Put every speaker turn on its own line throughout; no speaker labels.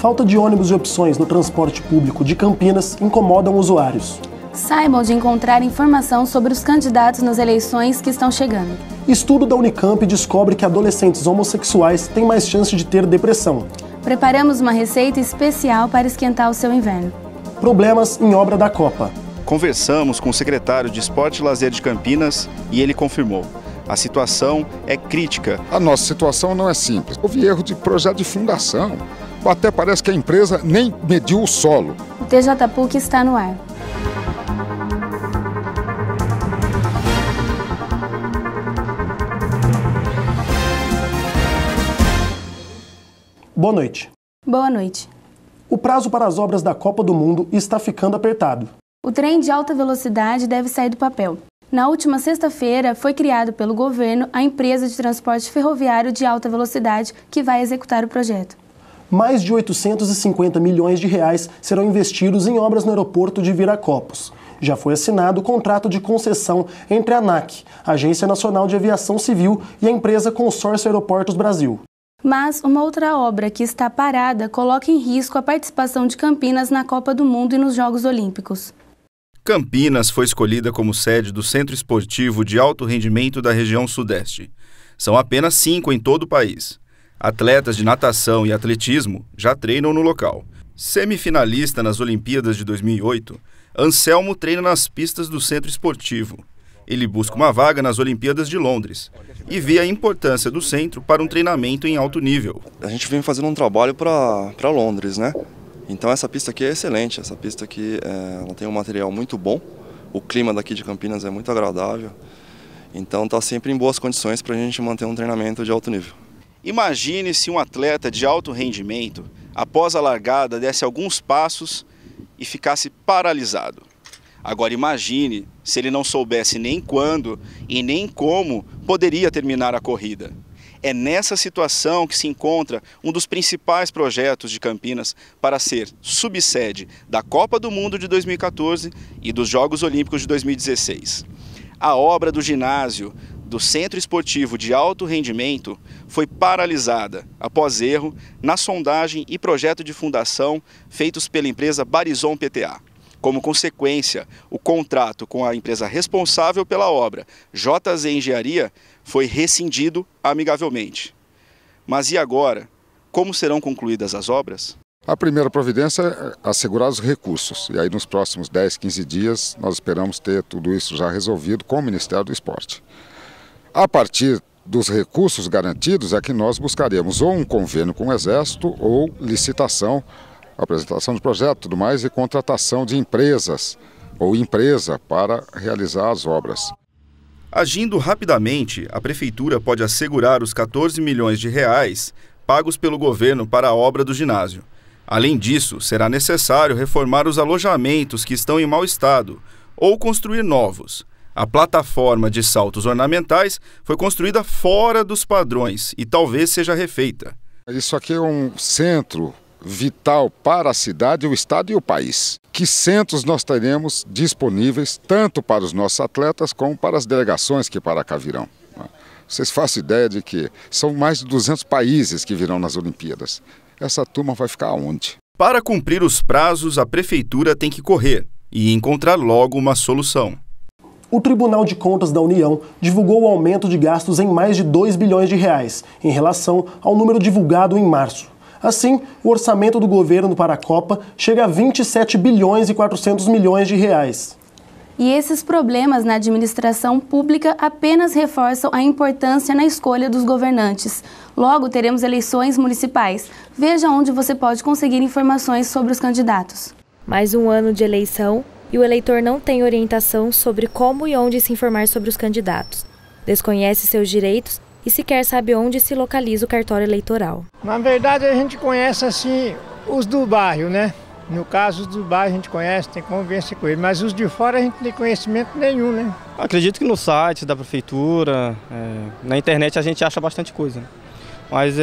falta de ônibus e opções no transporte público de Campinas incomodam usuários.
Saiba onde encontrar informação sobre os candidatos nas eleições que estão chegando.
Estudo da Unicamp descobre que adolescentes homossexuais têm mais chance de ter depressão.
Preparamos uma receita especial para esquentar o seu inverno.
Problemas em obra da Copa.
Conversamos com o secretário de Esporte e Lazer de Campinas e ele confirmou. A situação é crítica.
A nossa situação não é simples. Houve erro de projeto de fundação. Ou até parece que a empresa nem mediu o solo.
O TJ PUC está no ar.
Boa noite.
Boa noite.
O prazo para as obras da Copa do Mundo está ficando apertado.
O trem de alta velocidade deve sair do papel. Na última sexta-feira, foi criado pelo governo a empresa de transporte ferroviário de alta velocidade que vai executar o projeto.
Mais de 850 milhões de reais serão investidos em obras no aeroporto de Viracopos. Já foi assinado o contrato de concessão entre a ANAC, Agência Nacional de Aviação Civil, e a empresa Consórcio Aeroportos Brasil.
Mas uma outra obra que está parada coloca em risco a participação de Campinas na Copa do Mundo e nos Jogos Olímpicos.
Campinas foi escolhida como sede do Centro Esportivo de Alto Rendimento da região Sudeste. São apenas 5 em todo o país. Atletas de natação e atletismo já treinam no local. Semifinalista nas Olimpíadas de 2008, Anselmo treina nas pistas do Centro Esportivo. Ele busca uma vaga nas Olimpíadas de Londres e vê a importância do centro para um treinamento em alto nível.
A gente vem fazendo um trabalho para Londres, né? Então essa pista aqui é excelente, essa pista aqui ela tem um material muito bom, o clima daqui de Campinas é muito agradável, então está sempre em boas condições para a gente manter um treinamento de alto nível.
Imagine se um atleta de alto rendimento, após a largada, desse alguns passos e ficasse paralisado. Agora imagine se ele não soubesse nem quando e nem como poderia terminar a corrida. É nessa situação que se encontra um dos principais projetos de Campinas para ser subsede da Copa do Mundo de 2014 e dos Jogos Olímpicos de 2016. A obra do ginásio do Centro Esportivo de Alto Rendimento foi paralisada após erro na sondagem e projeto de fundação feitos pela empresa Barizon PTA. Como consequência, o contrato com a empresa responsável pela obra, JZ Engenharia, foi rescindido amigavelmente. Mas e agora? Como serão concluídas as obras?
A primeira providência é assegurar os recursos. E aí nos próximos 10, 15 dias nós esperamos ter tudo isso já resolvido com o Ministério do Esporte. A partir dos recursos garantidos é que nós buscaremos ou um convênio com o Exército ou licitação, apresentação de projeto, tudo mais, e contratação de empresas ou empresa para realizar as obras.
Agindo rapidamente, a Prefeitura pode assegurar os 14 milhões de reais pagos pelo governo para a obra do ginásio. Além disso, será necessário reformar os alojamentos que estão em mau estado ou construir novos. A plataforma de saltos ornamentais foi construída fora dos padrões e talvez seja refeita.
Isso aqui é um centro vital para a cidade, o estado e o país. Que centros nós teremos disponíveis tanto para os nossos atletas como para as delegações que para cá virão. Vocês façam ideia de que são mais de 200 países que virão nas Olimpíadas. Essa turma vai ficar onde?
Para cumprir os prazos, a Prefeitura tem que correr e encontrar logo uma solução.
O Tribunal de Contas da União divulgou o aumento de gastos em mais de 2 bilhões de reais, em relação ao número divulgado em março. Assim, o orçamento do governo para a Copa chega a 27 bilhões e 400 milhões de reais.
E esses problemas na administração pública apenas reforçam a importância na escolha dos governantes. Logo, teremos eleições municipais. Veja onde você pode conseguir informações sobre os candidatos.
Mais um ano de eleição e o eleitor não tem orientação sobre como e onde se informar sobre os candidatos. Desconhece seus direitos e sequer sabe onde se localiza o cartório eleitoral.
Na verdade, a gente conhece assim os do bairro, né? No caso, os do bairro a gente conhece, tem convivência com eles, mas os de fora a gente não tem conhecimento nenhum, né?
Acredito que no site da prefeitura, na internet a gente acha bastante coisa, né? Mas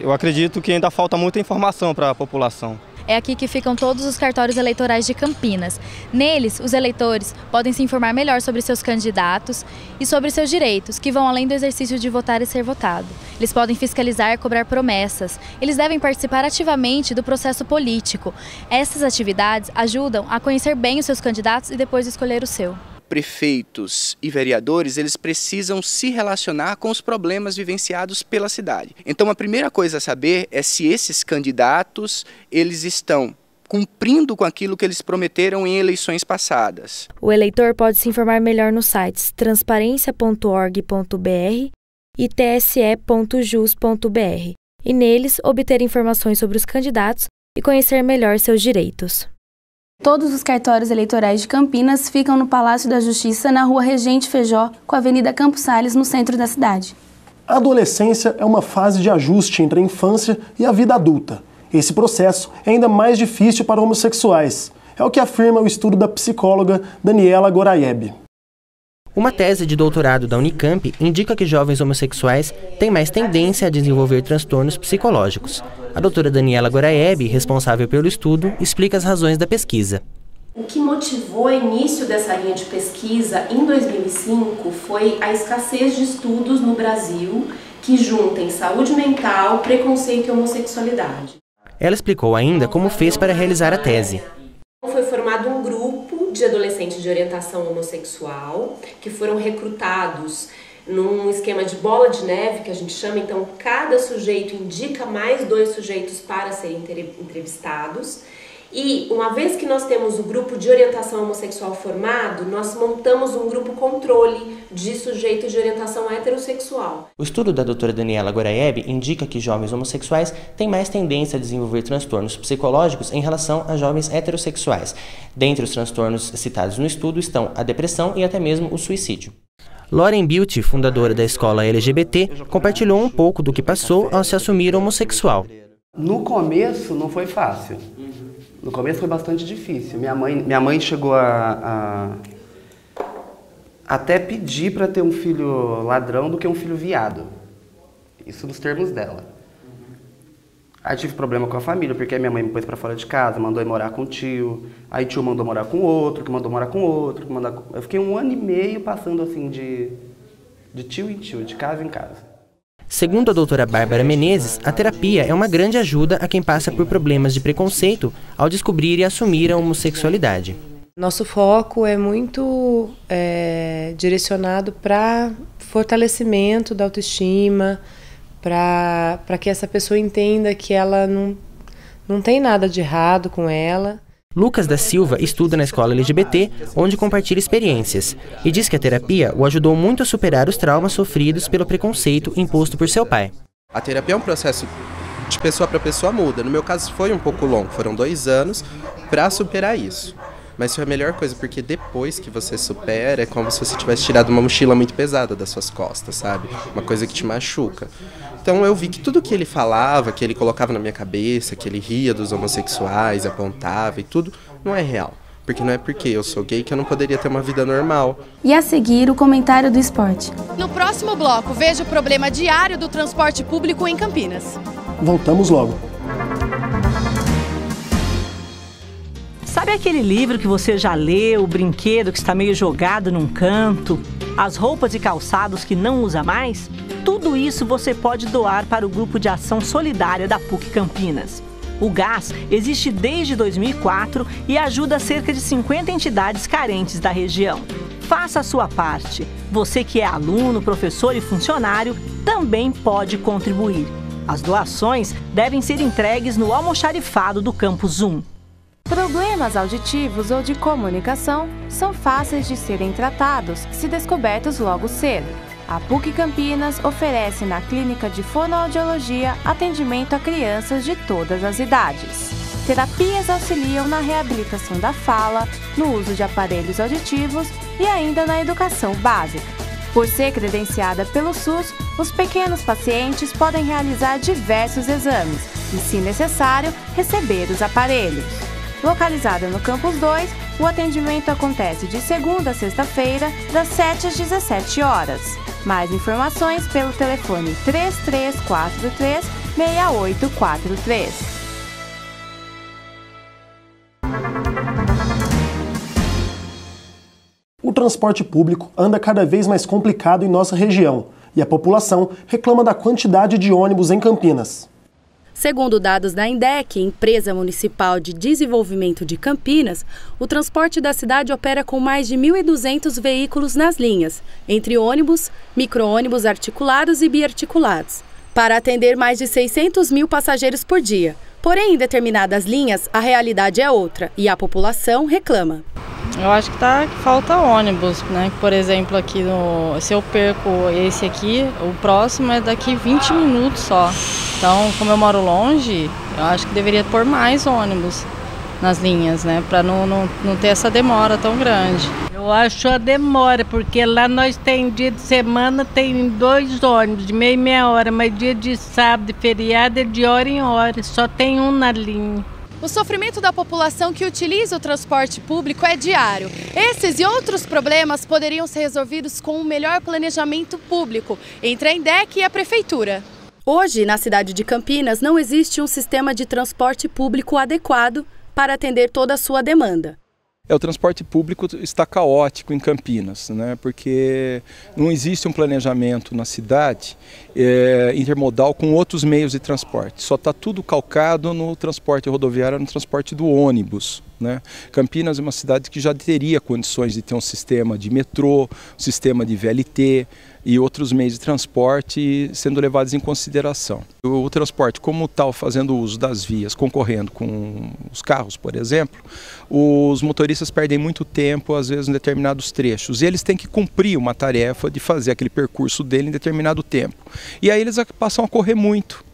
eu acredito que ainda falta muita informação para a população.
É aqui que ficam todos os cartórios eleitorais de Campinas. Neles, os eleitores podem se informar melhor sobre seus candidatos e sobre seus direitos, que vão além do exercício de votar e ser votado. Eles podem fiscalizar e cobrar promessas. Eles devem participar ativamente do processo político. Essas atividades ajudam a conhecer bem os seus candidatos e depois escolher o seu.
Prefeitos e vereadores, eles precisam se relacionar com os problemas vivenciados pela cidade. Então, a primeira coisa a saber é se esses candidatos, eles estão cumprindo com aquilo que eles prometeram em eleições passadas.
O eleitor pode se informar melhor nos sites transparencia.org.br e tse.jus.br e neles obter informações sobre os candidatos e conhecer melhor seus direitos.
Todos os cartórios eleitorais de Campinas ficam no Palácio da Justiça, na Rua Regente Feijó, com a Avenida Campos Sales, no centro da cidade.
A adolescência é uma fase de ajuste entre a infância e a vida adulta. Esse processo é ainda mais difícil para homossexuais. É o que afirma o estudo da psicóloga Daniela Goraieb.
Uma tese de doutorado da Unicamp indica que jovens homossexuais têm mais tendência a desenvolver transtornos psicológicos. A doutora Daniela Goraieb, responsável pelo estudo, explica as razões da pesquisa.
O que motivou o início dessa linha de pesquisa em 2005 foi a escassez de estudos no Brasil que juntem saúde mental, preconceito e homossexualidade.
Ela explicou ainda como fez para realizar a tese.
Foi formado um grupo de adolescentes de orientação homossexual que foram recrutados num esquema de bola de neve, que a gente chama. Então, cada sujeito indica mais 2 sujeitos para serem entrevistados. E, uma vez que nós temos o grupo de orientação homossexual formado, nós montamos um grupo controle de sujeitos de orientação heterossexual.
O estudo da doutora Daniela Goraieb indica que jovens homossexuais têm mais tendência a desenvolver transtornos psicológicos em relação a jovens heterossexuais. Dentre os transtornos citados no estudo estão a depressão e até mesmo o suicídio. Lauren Beauty, fundadora da escola LGBT, compartilhou um pouco do que passou ao se assumir homossexual.
No começo não foi fácil. No começo foi bastante difícil. Minha mãe chegou a até pedir para ter um filho ladrão do que um filho viado. Isso nos termos dela. Aí tive problema com a família, porque minha mãe me pôs para fora de casa, mandou ir morar com o tio. Aí tio mandou morar com outro, que mandou morar com outro. Eu fiquei 1 ano e meio passando assim de tio em tio, de casa em casa.
Segundo a doutora Bárbara Menezes, a terapia é uma grande ajuda a quem passa por problemas de preconceito ao descobrir e assumir a homossexualidade.
Nosso foco é muito direcionado para fortalecimento da autoestima, para que essa pessoa entenda que ela não tem nada de errado com ela.
Lucas da Silva estuda na escola LGBT, onde compartilha experiências, e diz que a terapia o ajudou muito a superar os traumas sofridos pelo preconceito imposto por seu pai.
A terapia é um processo de pessoa para pessoa muda. No meu caso foi um pouco longo, foram 2 anos para superar isso. Mas foi a melhor coisa, porque depois que você supera, é como se você tivesse tirado uma mochila muito pesada das suas costas, sabe? Uma coisa que te machuca. Então eu vi que tudo que ele falava, que ele colocava na minha cabeça, que ele ria dos homossexuais, apontava e tudo, não é real. Porque não é porque eu sou gay que eu não poderia ter uma vida normal.
E a seguir, o comentário do esporte.
No próximo bloco, veja o problema diário do transporte público em Campinas.
Voltamos logo.
Sabe aquele livro que você já leu, o brinquedo que está meio jogado num canto, as roupas e calçados que não usa mais? Tudo isso você pode doar para o Grupo de Ação Solidária da PUC Campinas. O GAS existe desde 2004 e ajuda cerca de 50 entidades carentes da região. Faça a sua parte. Você que é aluno, professor e funcionário também pode contribuir. As doações devem ser entregues no almoxarifado do Campus 1.
Problemas auditivos ou de comunicação são fáceis de serem tratados se descobertos logo cedo. A PUC Campinas oferece na Clínica de Fonoaudiologia atendimento a crianças de todas as idades. Terapias auxiliam na reabilitação da fala, no uso de aparelhos auditivos e ainda na educação básica. Por ser credenciada pelo SUS, os pequenos pacientes podem realizar diversos exames e, se necessário, receber os aparelhos. Localizada no Campus 2, o atendimento acontece de segunda a sexta-feira, das 7 às 17 horas. Mais informações pelo telefone 3343-6843.
transporte público anda cada vez mais complicado em nossa região e a população reclama da quantidade de ônibus em Campinas.
Segundo dados da INDEC, Empresa Municipal de Desenvolvimento de Campinas, o transporte da cidade opera com mais de 1.200 veículos nas linhas, entre ônibus, micro-ônibus articulados e biarticulados, para atender mais de 600 mil passageiros por dia. Porém, em determinadas linhas, a realidade é outra e a população reclama.
Eu acho que falta ônibus, né? Por exemplo, aqui se eu perco esse aqui, o próximo é daqui 20 minutos só. Então, como eu moro longe, eu acho que deveria pôr mais ônibus nas linhas, né? Para não ter essa demora tão grande.
Eu acho a demora, porque lá nós tem dia de semana, tem 2 ônibus de meia hora, mas dia de sábado e feriado é de hora em hora, só tem um na linha.
O sofrimento da população que utiliza o transporte público é diário. Esses e outros problemas poderiam ser resolvidos com um melhor planejamento público entre a INDEC e a Prefeitura.
Hoje, na cidade de Campinas, não existe um sistema de transporte público adequado para atender toda a sua demanda.
O transporte público está caótico em Campinas, né? Porque não existe um planejamento na cidade intermodal com outros meios de transporte. Só está tudo calcado no transporte rodoviário, no transporte do ônibus, né? Campinas é uma cidade que já teria condições de ter um sistema de metrô, um sistema de VLT e outros meios de transporte sendo levados em consideração. O transporte como tal, fazendo uso das vias, concorrendo com os carros, por exemplo, os motoristas perdem muito tempo, às vezes, em determinados trechos. E eles têm que cumprir uma tarefa de fazer aquele percurso dele em determinado tempo. E aí eles passam a correr muito.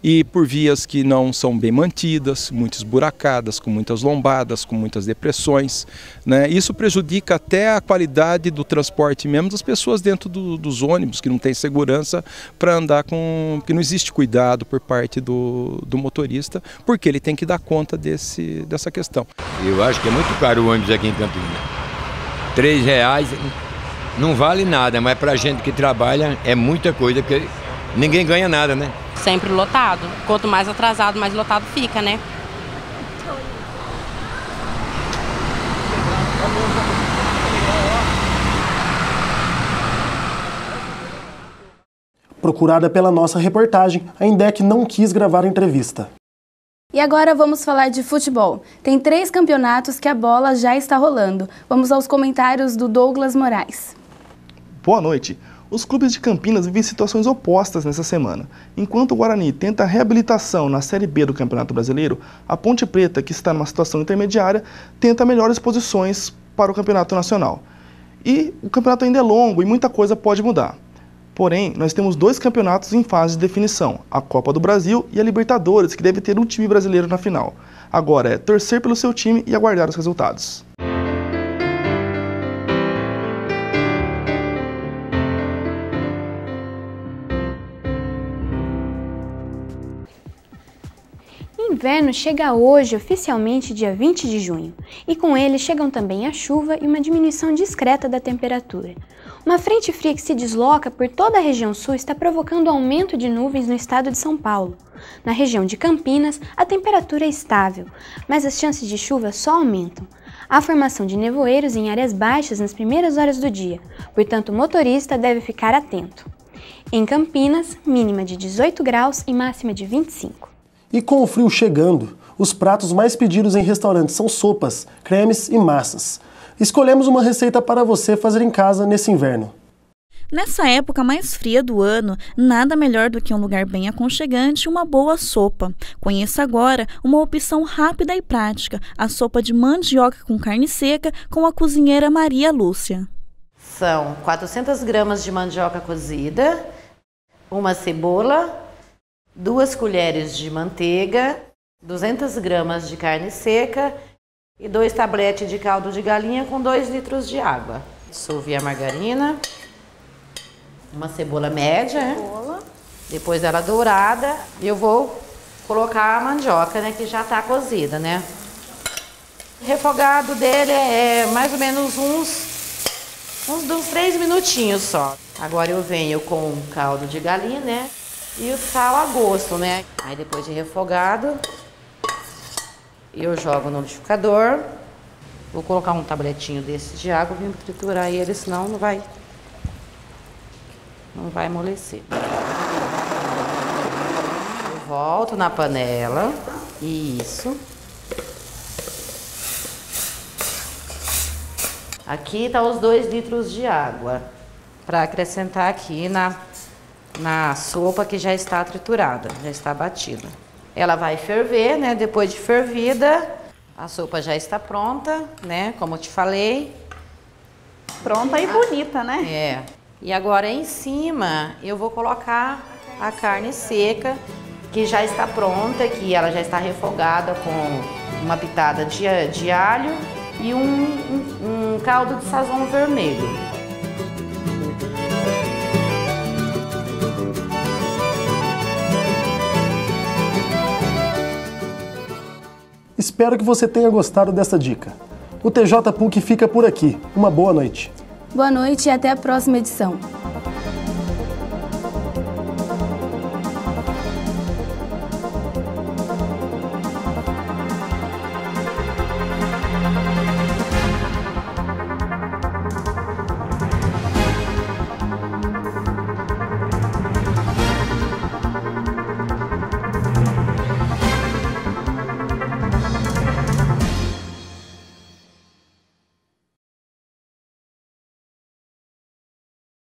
E por vias que não são bem mantidas, muito esburacadas, com muitas lombadas, com muitas depressões, né? Isso prejudica até a qualidade do transporte mesmo das pessoas dentro dos ônibus, que não tem segurança para andar porque não existe cuidado por parte do motorista, porque ele tem que dar conta dessa questão.
Eu acho que é muito caro o ônibus aqui em Campinas. R$3 não vale nada, mas para a gente que trabalha é muita coisa, porque ninguém ganha nada, né?
Sempre lotado. Quanto mais atrasado, mais lotado fica, né?
Procurada pela nossa reportagem, a INDEC não quis gravar a entrevista.
E agora vamos falar de futebol. Tem 3 campeonatos que a bola já está rolando. Vamos aos comentários do Douglas Moraes.
Boa noite. Os clubes de Campinas vivem situações opostas nessa semana. Enquanto o Guarani tenta a reabilitação na Série B do Campeonato Brasileiro, a Ponte Preta, que está numa situação intermediária, tenta melhores posições para o Campeonato Nacional. E o campeonato ainda é longo e muita coisa pode mudar. Porém, nós temos 2 campeonatos em fase de definição, a Copa do Brasil e a Libertadores, que deve ter um time brasileiro na final. Agora é torcer pelo seu time e aguardar os resultados.
O inverno chega hoje, oficialmente dia 20 de junho, e com ele chegam também a chuva e uma diminuição discreta da temperatura. Uma frente fria que se desloca por toda a região sul está provocando aumento de nuvens no estado de São Paulo. Na região de Campinas, a temperatura é estável, mas as chances de chuva só aumentam. Há formação de nevoeiros em áreas baixas nas primeiras horas do dia, portanto o motorista deve ficar atento. Em Campinas, mínima de 18 graus e máxima de 25.
E com o frio chegando, os pratos mais pedidos em restaurantes são sopas, cremes e massas. Escolhemos uma receita para você fazer em casa nesse inverno.
Nessa época mais fria do ano, nada melhor do que um lugar bem aconchegante e uma boa sopa. Conheça agora uma opção rápida e prática, a sopa de mandioca com carne seca com a cozinheira Maria Lúcia.
São 400 gramas de mandioca cozida, uma cebola, 2 colheres de manteiga, 200 gramas de carne seca e 2 tabletes de caldo de galinha com 2 litros de água. Dissolvi a margarina, uma cebola média, depois ela dourada, e eu vou colocar a mandioca, né, que já está cozida, né. O refogado dele é mais ou menos uns 3 minutinhos só. Agora eu venho com o caldo de galinha, né, e o sal a gosto, né. Aí depois de refogado, eu jogo no liquidificador Vou colocar um tabletinho desse de água, vim triturar ele, senão não vai amolecer. Eu volto na panela, isso. Aqui tá os 2 litros de água, para acrescentar aqui na sopa que já está triturada, já está batida. Ela vai ferver, né? Depois de fervida, a sopa já está pronta, né? Como eu te falei.
Pronta e bonita, né?
É. E agora em cima eu vou colocar a carne seca, que já está pronta, que ela já está refogada com uma pitada de alho e um caldo de sazon vermelho.
Espero que você tenha gostado dessa dica. O TJ PUC fica por aqui. Uma boa noite.
Boa noite e até a próxima edição.